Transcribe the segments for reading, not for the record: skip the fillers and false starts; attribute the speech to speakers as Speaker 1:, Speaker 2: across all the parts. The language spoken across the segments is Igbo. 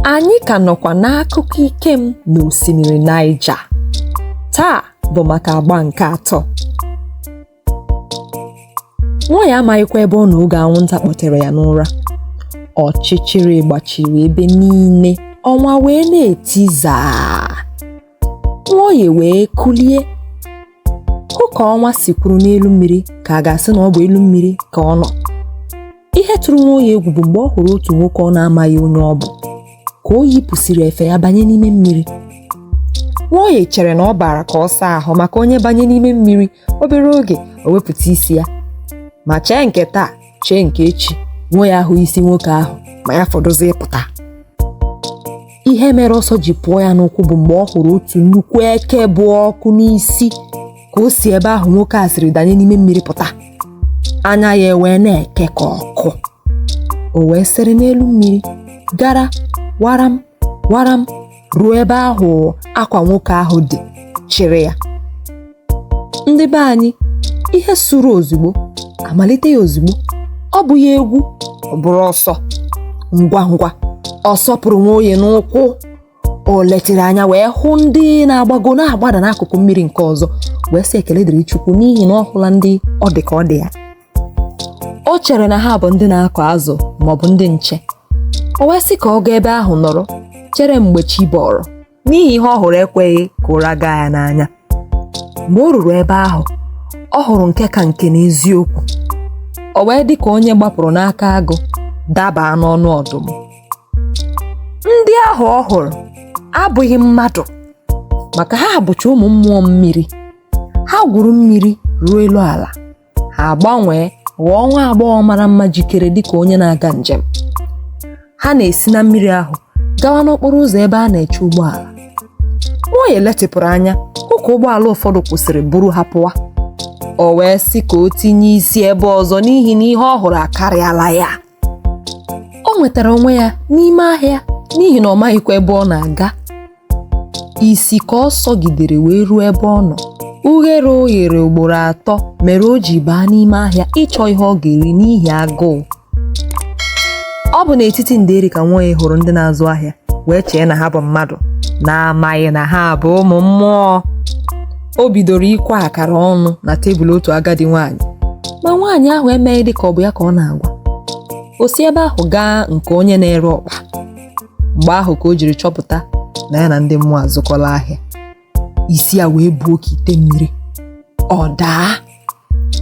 Speaker 1: Anyị ka nọkwa n'akụkọ Ikem na Osimmiri Naija. Taa bụ maka agba nke 3. Nwoye amaghịkwa ebe ọ n'oge anwụnta kpọtere ya n'ụra. Ọchịchịrị gbachiri ebe niile, ọnwa wee na-eti zaa. Nwoye wee kulie. Hụ ka ọnwa sikwuru n'elu mmiri ka a ga-asị na ọ bụ elu mmiri ka ọ nọ. Ihe tụrụ Nwoye egwu bụ mgbe ọ hụrụ otu nwoke ọ na-amaghị onye ọ bụ, ka o yipụsịrị efe ya banye n'ime mmiri. Nwoye chere na ọ bara ka ọ saa ahụ maka onye banye n'ime mmiri obere oge o wepụta isi ya. Ma chee nke taa, chee nke echi, Nwoye ahụ isi nwoke ahụ ma ya fọdụzie ịpụta. Ihe mere ọsọ ji pụọ ya n'ụkwụ bụ mgbe ọ hụrụ otu nnukwu eke bụ ọkụ n'isi ka o si ebe ahụ nwoke a siri danye n'ime mmiri pụta. Anya ya wee na-eke ka ọkụ. O wee sere n'elu mmiri gara waram waram ruo ebe ahụ akwa nwoke ahụ dị, chịrị ya. Ndị be anyị, ihe suru ozugbo amalite ya ozugbo. Ọ bụ ya egwu, ọ bụrụ ọsọ. Ngwa ngwa ọ sọpụrụ Nwoye n'ụkwụ. O letiri anya wee hụ ndị na-agbago na-agbada n'akụkụ mmiri nke ọzọ, wee sị ekele dịrị Chukwu n'ihi na ọ hụla ndị ọ dị ka ọ dị ya. O chere na ha bụ ndị na-akọ azụ maọbụ ndị nche. O wee sị ka ọ gaa ebe ahụ nọrọ chere mgbe chi bọrọ, n'ihi ihe ọ hụrụ ekweghị ka ụra gaa ya n'anya. Mgbe o ruru ebe ahụ, ọ hụrụ nke ka nke n'eziokwu. O wee dị ka onye gbapụrụ n'aka agụ daba n'ọnụ ọdụm. Ndị ahụ ọ hụrụ abụghị mmadụ, maka ha bụcha ụmụ mmụọ mmiri. Ha gwuru mmiri ruo elu ala. Ha gbanwee ghọọ nwa agbọghọ mara mma jikere dịka onye na-aga njem. Ha na-esi na mmiri ahụ gawa n'okporo ụzọ ebe a na-eche ụgbọala. Nwoye letịpụrụ anya hụ ka ụgbọala ụfọdụ kwụsịrị buru ha pụwa. O wee sị ka o tinye isi ebe ọzọ n'ihi na ihe ọ hụrụ akarịala ya. O nwetara onwe ya n'ime ahịa n'ihi na ọ maghịkwa ebe ọ na-aga. Isi ka ọ sọgidere wee ruo ebe ọ nọ. Ughere o ghere ugboro 3 mere o ji baa n'ime ahịa ịchọ ihe ọ ga-eri n'ihi agụụ. Ọ bụ n'etiti nderi ka Nwoye hụrụ ndị na-azụ ahịa wee chee na ha bụ mmadụ, na-amaghị na ha bụ ụmụ mmụọ. O bidoro ịkwa akara ọnụ na tebụl otu agadi nwaanyị, ma nwaanyị ahụ emeghị dị ka ọ bụ ya ka ọ na-agwa. O si ebe ahụ gaa nke onye na-ere ọkpa. Mgbe ahụ ka o jiri chọpụta na ya na ndị mmụọ azụkọla ahịa. Isi ya wee buo ka ite mmiri. Ọ daa.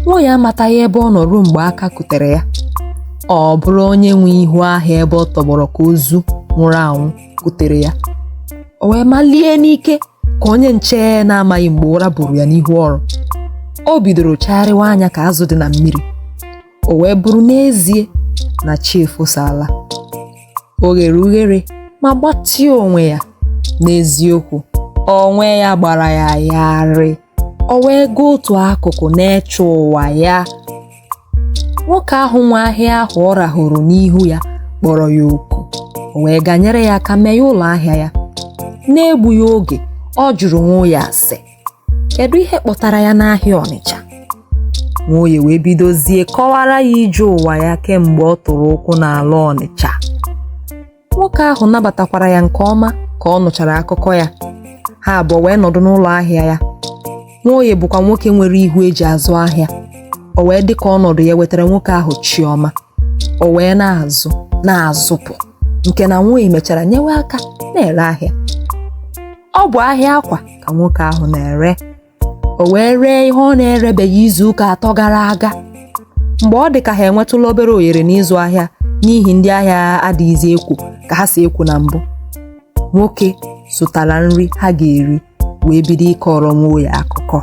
Speaker 1: Nwoye amataghị ebe ọ nọ ruo mgbe aka kutere ya. Ọ bụrụ onye nwe ihu ahịa ebe ọ tọgbọrọ ka ozu nwụrụ anwụ kutere ya. O wee malie n'ike ka onye nche na-amaghị mgbe ụra buru ya n'ihu ọrụ. O bidoro chagharịwa anya ka azụ dị na mmiri. O wee bụrụ n'ezie na chi efosala. O ghere ughere ma gbatịa onwe ya. N'eziokwu, onwe ya gbara ya yarị. O wee gaa otu akụkụ na-eche ụwa ya. Nwoke ahụ nwe ahịa ahụ ọ rahụrụ n'ihu ya kpọrọ ya oku. O wee ganyere ya aka mee ụlọ ahịa ya. N'egbughị oge, ọ jụrụ Nwoye ase, kedu ihe kpọtara ya n'ahịa Ọnịcha? Nwoye wee bidozie kọwara ya ije ụwa ya kemgbe ọ tụrụ ụkwụ n'ala Ọnịcha. Nwoke ahụ nabatakwara ya nke ọma ka ọ nụchara akụkọ ya. Ha abụọ wee nọdụ n'ụlọ ahịa ya. Nwoye bụkwa nwoke nwere ihu eji azụ ahịa. O wee dị ka ọnọdụ ya wetara nwoke ahụ chiọma. O wee na-azụpụ nke na Nwoye mechara nyewe aka na-ere ahịa. Ọ bụ ahịa akwa ka nwoke ahụ na-ere. O wee ree ihe ọ na-erebeghị izu ụka 3 gara aga. Mgbe ọ dị ka ha enwetụla obere ohere n'ịzụ ahịa n'ihi ndị ahịa adịghịzi ekwo ka ha si ekwo na mbụ. Nwoke zụtara nri ha ga-eri wee bido ịkọrọ Nwoye akụkọ.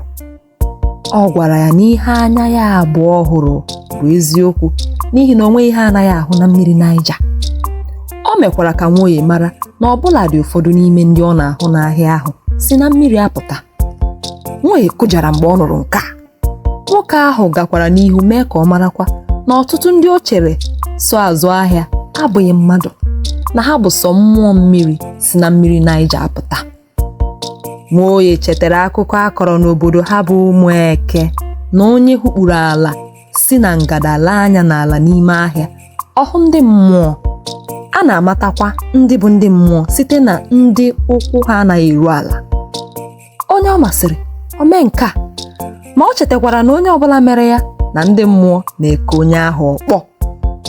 Speaker 1: Ọ gwara ya na ihe anya ya abụọ hụrụ bụ eziokwu n'ihi na onwe ihe anaghị ahụ na mmiri Naija. O mekwara ka Nwoye mara na ọbụla dị ụfọdụ n'ime ndị ọ na-ahụ n'ahịa ahụ si na mmiri apụta. Nwoye kụjara mgbe ọ nụrụ nke a. Nwoke ahụ gakwara n'ihu mee ka ọ marakwa na ọtụtụ ndị o chere so azụ ahịa abụghị mmadụ, na ha bụ sọ mmụọ mmiri si na mmiri Naija apụta. Nwoye chetara akụkọ akọrọ n'obodo ha bụ ụmụ eke na onye hukpuru ala si na ngada laa anya n'ala n'ime ahịa. Ọhụ ndị mmụọ A na-amatakwa ndị bụ ndị mmụọ site na ndị ụkwụ ha anaghị eru ala. Onye ọ masịrị o mee nke a, ma o chetakwara na onye ọbụla mere ya na ndị mmụọ na-eke onye ahụ ọkpọ,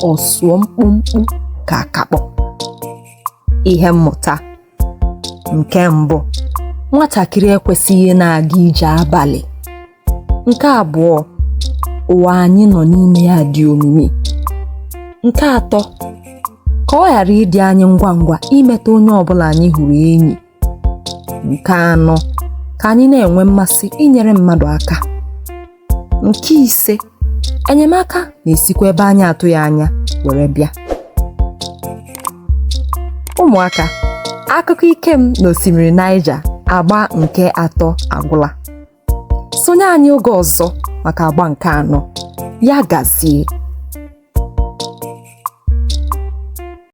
Speaker 1: ọ sụọ mkpụmkpụ ka akakpọ. Ihe mmụta nke mbụ: nwatakịrị ekwesịghị na-aga ije abalị. Nke abụọ: ụwa anyị nọ n'ime ya dị omimi. Nke atọ: ka ọ ghara ịdị anyị ngwa ngwa imeta onye ọbụla anyị hụrụ enyi. Nke anọ: ka anyị na-enwe mmasị inyere mmadụ aka. Nke ise: enyemaka na-esikwa ebe anyị atụghị anya were bịa. Ụmụaka, akụkọ Ikem na Osimmiri Naija agba nke atọ agwụla. Sonye anyị oge ọzọ maka agba nke anọ. Ya gazie.